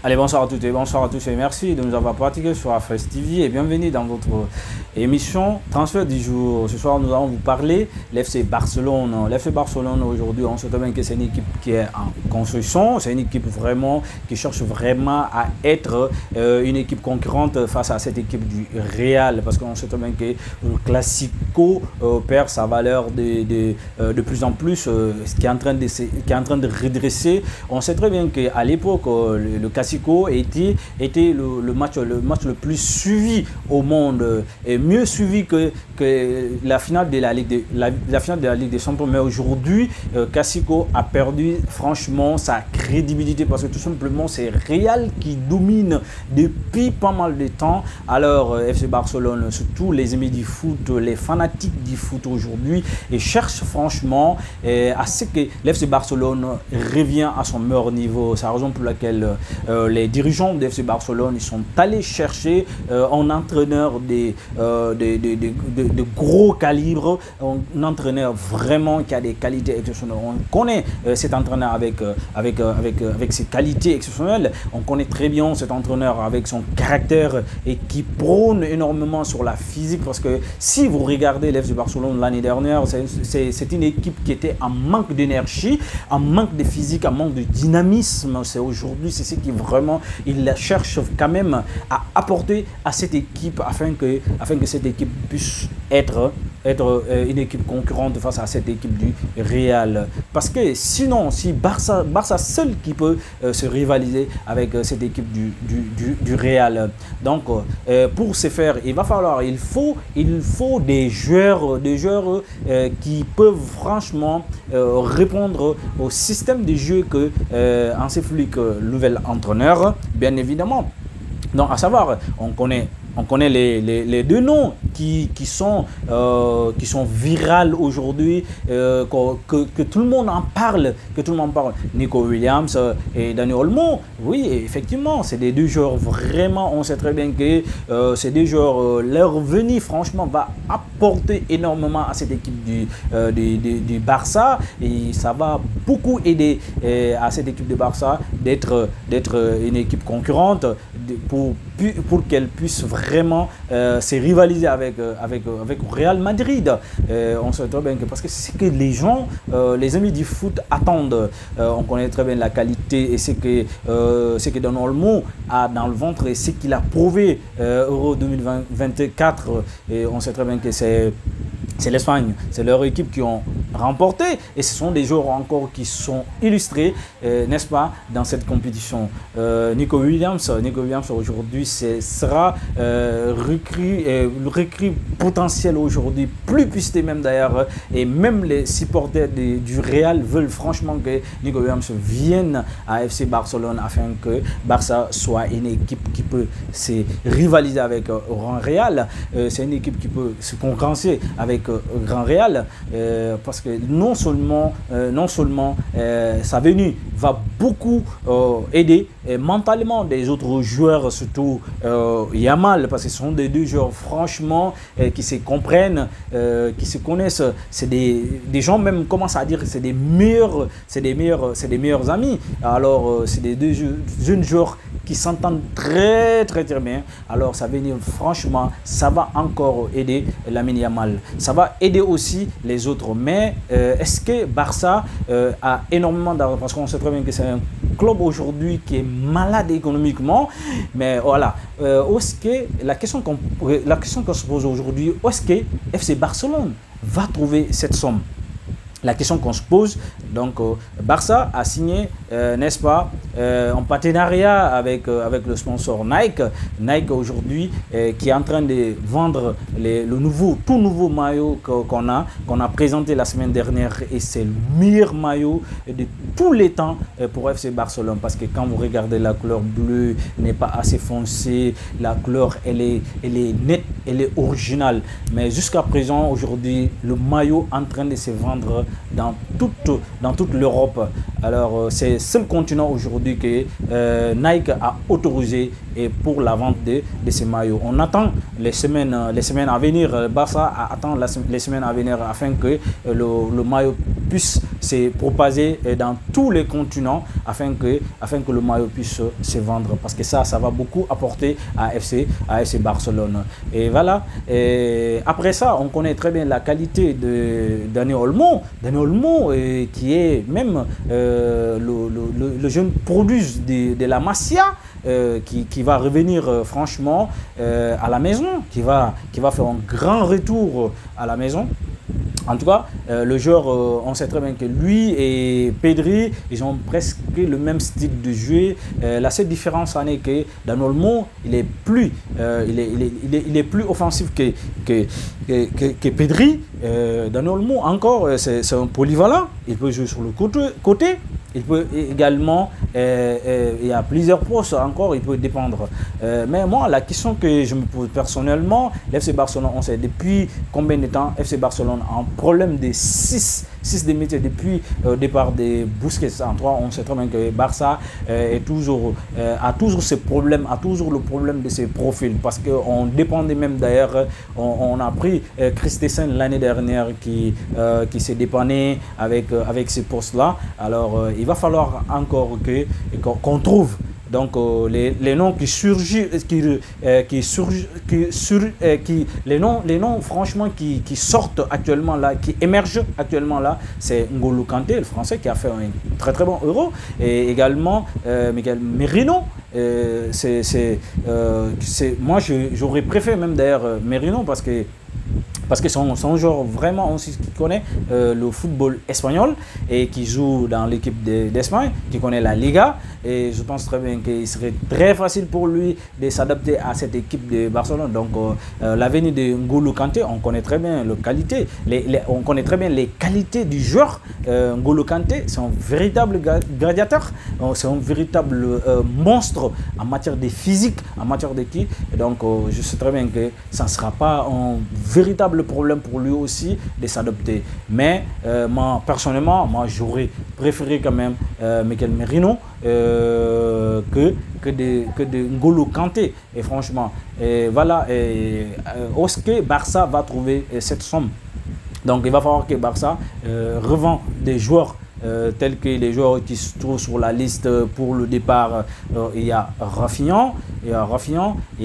Allez, bonsoir à toutes et bonsoir à tous et merci de nous avoir pratiqué sur AFS TV et bienvenue dans votre émission Transfert du jour. Ce soir, nous allons vous parler de l'FC Barcelone. L'FC Barcelone, aujourd'hui, on sait bien que c'est une équipe qui est en construction. C'est une équipe vraiment qui cherche vraiment à être une équipe concurrente face à cette équipe du Real. Parce qu'on sait bien que le Classico perd sa valeur de plus en plus, qui est en train de redresser. On sait très bien qu'à l'époque, le Classico était le match le plus suivi au monde, et mieux suivi que la finale de la Ligue des Champions. Mais aujourd'hui, Classico a perdu franchement sa crédibilité parce que tout simplement c'est Real qui domine depuis pas mal de temps. Alors FC Barcelone, surtout les amis du foot, les fanatiques du foot aujourd'hui, et cherchent franchement à ce que l'FC Barcelone revient à son meilleur niveau. C'est la raison pour laquelle les dirigeants de FC Barcelone, ils sont allés chercher un entraîneur de gros calibre, un entraîneur vraiment qui a des qualités exceptionnelles. On connaît cet entraîneur avec ses qualités exceptionnelles. On connaît très bien cet entraîneur avec son caractère et qui prône énormément sur la physique, parce que si vous regardez l'FC Barcelone l'année dernière, c'est une équipe qui était en manque d'énergie, en manque de physique, en manque de dynamisme. C'est aujourd'hui, c'est ce qui vraiment, il cherche quand même à apporter à cette équipe afin que cette équipe puisse être une équipe concurrente face à cette équipe du Real. Parce que sinon, si Barça seul qui peut se rivaliser avec cette équipe du Real. Donc, pour ce faire, il faut des joueurs qui peuvent franchement répondre au système de jeu que Hansi Flick, le nouvel entraîneur, bien évidemment. Donc, à savoir, on connaît les deux noms qui sont virales aujourd'hui, que tout le monde en parle, Nico Williams et Dani Olmo. Oui, effectivement, c'est des deux joueurs vraiment, on sait très bien que ces deux joueurs, leur venue franchement va apporter énormément à cette équipe du Barça, et ça va beaucoup aider à cette équipe de Barça d'être une équipe concurrente pour qu'elle puisse vraiment se rivaliser avec Real Madrid. On sait très bien que, parce que c'est ce que les gens, les amis du foot attendent. On connaît très bien la qualité et ce que Dani Olmo a dans le ventre et ce qu'il a prouvé Euro 2024. Et on sait très bien que c'est l'Espagne, c'est leur équipe qui ont remporté, et ce sont des joueurs encore qui sont illustrés, n'est-ce pas, dans cette compétition. Nico Williams aujourd'hui sera recrue potentiel aujourd'hui, plus pisté même d'ailleurs, et même les supporters du Real veulent franchement que Nico Williams vienne à FC Barcelone afin que Barça soit une équipe qui peut se rivaliser avec Grand Real. C'est une équipe qui peut se concurrencer avec Grand Real, parce que non seulement sa venue va beaucoup aider mentalement des autres joueurs, surtout Yamal, parce que ce sont des deux joueurs franchement qui se comprennent, qui se connaissent. C'est des gens, même commencent à dire que c'est des meilleurs amis. Alors c'est des deux jeunes joueurs qui s'entendent très bien. Alors ça veut dire franchement, ça va encore aider Lamine Yamal, ça va aider aussi les autres. Mais est-ce que Barça a énormément d'argent? Parce qu'on sait très bien que c'est un club aujourd'hui qui est malade économiquement. Mais voilà, la question qu'on se pose aujourd'hui, où est-ce que FC Barcelone va trouver cette somme? La question qu'on se pose, donc Barça a signé, n'est-ce pas, en partenariat avec le sponsor Nike. Nike aujourd'hui qui est en train de vendre le tout nouveau maillot qu'on a présenté la semaine dernière, et c'est le meilleur maillot de tous les temps pour FC Barcelone, parce que quand vous regardez, la couleur bleue n'est pas assez foncée, la couleur elle est nette, elle est originale. Mais jusqu'à présent, aujourd'hui, le maillot est en train de se vendre dans toute l'Europe. Alors c'est le seul continent aujourd'hui que Nike a autorisé et pour la vente de ces maillots. On attend les semaines à venir. Barça attend les semaines à venir afin que le maillot puisse s'est propagé dans tous les continents afin que le maillot puisse se vendre. Parce que ça va beaucoup apporter à FC Barcelone. Et voilà. Et après ça, on connaît très bien la qualité de Dani Olmo. Dani Olmo qui est même le jeune produit de la Masia. Qui va revenir franchement à la maison, qui va faire un grand retour à la maison. En tout cas, le joueur, on sait très bien que lui et Pedri, ils ont presque le même style de jeu. La seule différence en est que Dani Olmo, il est plus offensif que Pedri. Dani Olmo, encore, c'est un polyvalent. Il peut jouer sur le côté. Il peut également, il y a plusieurs postes encore, il peut dépendre. Mais moi, la question que je me pose personnellement, l'FC Barcelone, on sait depuis combien de temps FC Barcelone a un problème de 6 de métiers depuis le départ des Busquets en 3. On sait très bien que Barça a toujours ce problème, a toujours le problème de ses profils. Parce qu'on dépendait même d'ailleurs, on a pris Christensen l'année dernière qui s'est dépanné avec ces postes-là. Alors, il va falloir encore qu'on trouve donc les noms qui surgissent, les noms franchement qui sortent actuellement là, qui émergent actuellement là, c'est N'Golo Kanté, le Français, qui a fait un très très bon Euro, et également Mikel Merino. Moi j'aurais préféré même d'ailleurs Merino parce que c'est un joueur vraiment aussi qui connaît le football espagnol et qui joue dans l'équipe d'Espagne, qui connaît la Liga. Et je pense très bien qu'il serait très facile pour lui de s'adapter à cette équipe de Barcelone. Donc l'avenir de N'Golo Kanté, on connaît très bien on connaît très bien les qualités du joueur. N'Golo Kanté, c'est un véritable gladiateur, c'est un véritable monstre en matière de physique, en matière d'équipe. Et donc je sais très bien que ça ne sera pas un véritable problème pour lui aussi de s'adapter. Mais moi, personnellement, j'aurais préféré quand même Mikel Merino que de N'Golo Kanté. Et franchement, voilà, est-ce que Barça va trouver cette somme? Donc il va falloir que Barça revend des joueurs tels que les joueurs qui se trouvent sur la liste pour le départ. Il y a Rafinha, il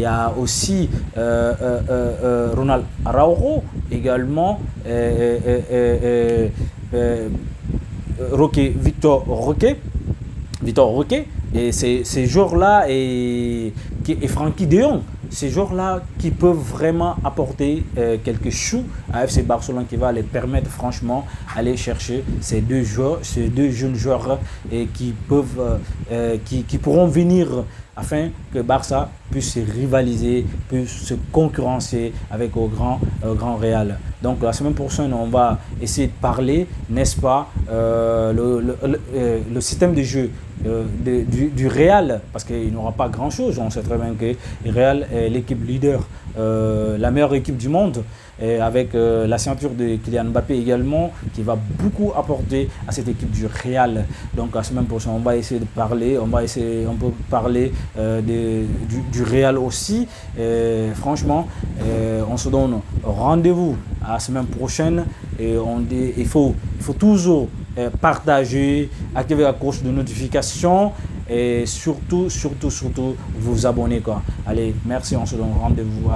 y a aussi Ronald Araujo, également Victor Roque, et ces joueurs-là et Frenkie de Jong. Ces joueurs-là qui peuvent vraiment apporter quelques choux à FC Barcelone, qui va les permettre franchement aller chercher ces deux jeunes joueurs et qui pourront venir afin que Barça puisse se rivaliser, puisse se concurrencer avec au grand Real. Donc la semaine prochaine, on va essayer de parler, n'est-ce pas, le système de jeu du Real, parce qu'il n'y aura pas grand-chose. On sait très bien que le Real est l'équipe leader, la meilleure équipe du monde, et avec la ceinture de Kylian Mbappé également, qui va beaucoup apporter à cette équipe du Real. Donc la semaine prochaine, on va essayer de parler, on peut parler du Real aussi. Franchement, on se donne rendez-vous à la semaine prochaine, et il faut toujours partager, activer la cloche de notification et surtout vous abonner, quoi. Allez, merci, on se donne rendez-vous.